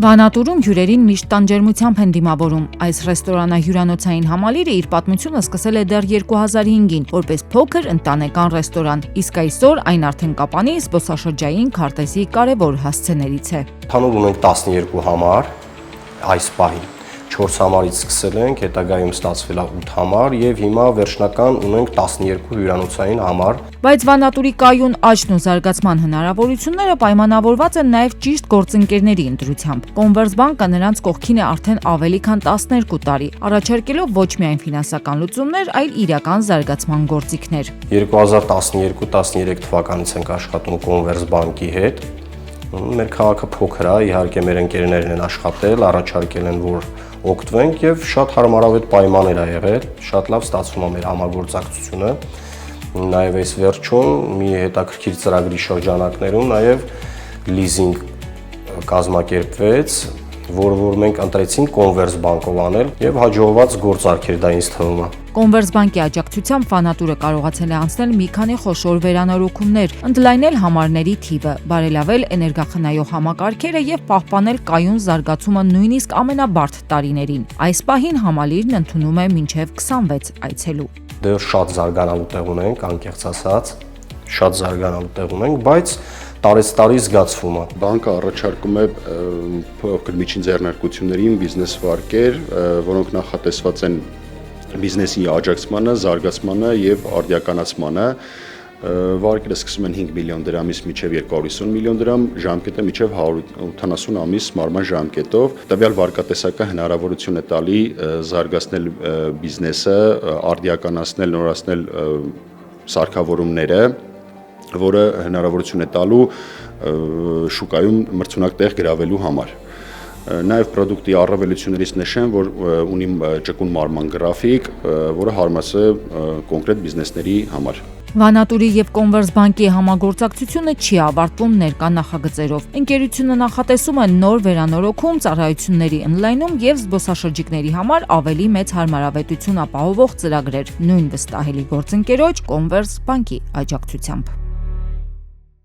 Վանատուրում հյուրերին միշտ տանջերմությամբ են դիմավորում։ Այս ռեստորանահյուրանոցային համալիրը իր պատմությունը սկսել է դեռ 2005-ին, որպես փոքր ընտանեկան ռեստորան, իսկ այսօր այն արդեն Կապանի զբոսաշրջային քարտեզի կարևոր հասցեներից է։ Ընդհանուր ունենք 12 համար, այս պահին 4 համարից սկսել ենք, հետագայում ստացվել է 8 համար եւ հիմա վերջնական ունենք 12 հյուրանոցային համար։ Բայց Վանատուրի կայուն աճն ու զարգացման հնարավորությունները պայմանավորված են նաեւ ճիշտ գործընկերների ընտրությամբ։ Կոնվերսբանկը նրանց կողքին է արդեն ավելի քան 12 տարի, առաջարկելով ոչ միայն ֆինանսական լուծումներ, այլ իրական զարգացման գործիքներ։ 2012-13 թվականից ենք աշխատում Կոնվերսբանկի հետ։ Մեր քաղաքը փոքր է, իհարկե մեր ընկերներն են աշխատել, առաջարկել են, որ օգտվենք եւ շատ հարմարավետ պայմաններ ա եղել, շատ լավ ստացվում է մեր համագործակցությունը։ Նաեւ այս վերջում մի հետաքրքիր ծրագրի շրջանակներում նաեւ լիզինգ կազմակերպվեց, որ մենք ընտրեցինք Կոնվերսբանկով անել եւ հաջողված գործարք էր դա ինձ թվում է։ Կոնվերսբանկի աջակցությամբ Վանատուրը կարողացել է անցնել մի քանի խոշոր վերանորոգումներ, ընդլայնել համարների թիվը, բարելավել էներգախնայող համակարգերը եւ պահպանել կայուն զարգացումը նույնիսկ ամենաբարդ տարիներին։ Այս պահին համալիրն ընդունում է մինչեւ 26 այցելու։ Դեռ շատ զարգանալու տեղ ունենք, անկեղծ ասած, շատ զարգանալու տեղ ունենք, բայց տարեցտարի զգացվում է։ Բանկը առաջարկում է փոքր միջին ձեռնարկություններին բիզնես վարկեր, որոնք նախատեսված են բիզնեսի աջակցմանը, զարգացմանը եւ արդիականացմանը։ Վարկերը սկսում են 5 միլիոն դրամից մինչև 250 միլիոն դրամ, ժամկետը մինչև 180 ամիս մարման ժամկետով։ Տվյալ վարկատեսակը հնարավորություն է տալի զարգացնել բիզնեսը, արդիականացնել, նորացնել սարքավորումները, որը հնարավորություն է տալու շուկայում մրցունակ տեղ գրավելու համար։ Նաև պրոդուկտի առավելություններից նշեմ, որ ունի ճկուն մարման գրաֆիկ, որը հարմարս է կոնկրետ բիզնեսների համար։ Վանատուրի եւ Կոնվերսբանկի համագործակցությունը չի ավարտվում ներկա նախագծերով։ Ընկերությունը նախատեսում է նոր վերանորոգում, ծառայությունների ընդլայնում եւ զբոսաշրջիկների համար ավելի մեծ հարմարավետություն ապահովող ծրագրեր, նույն վստահելի գործընկերոջ Կոնվերսբանկի աջակցությամբ։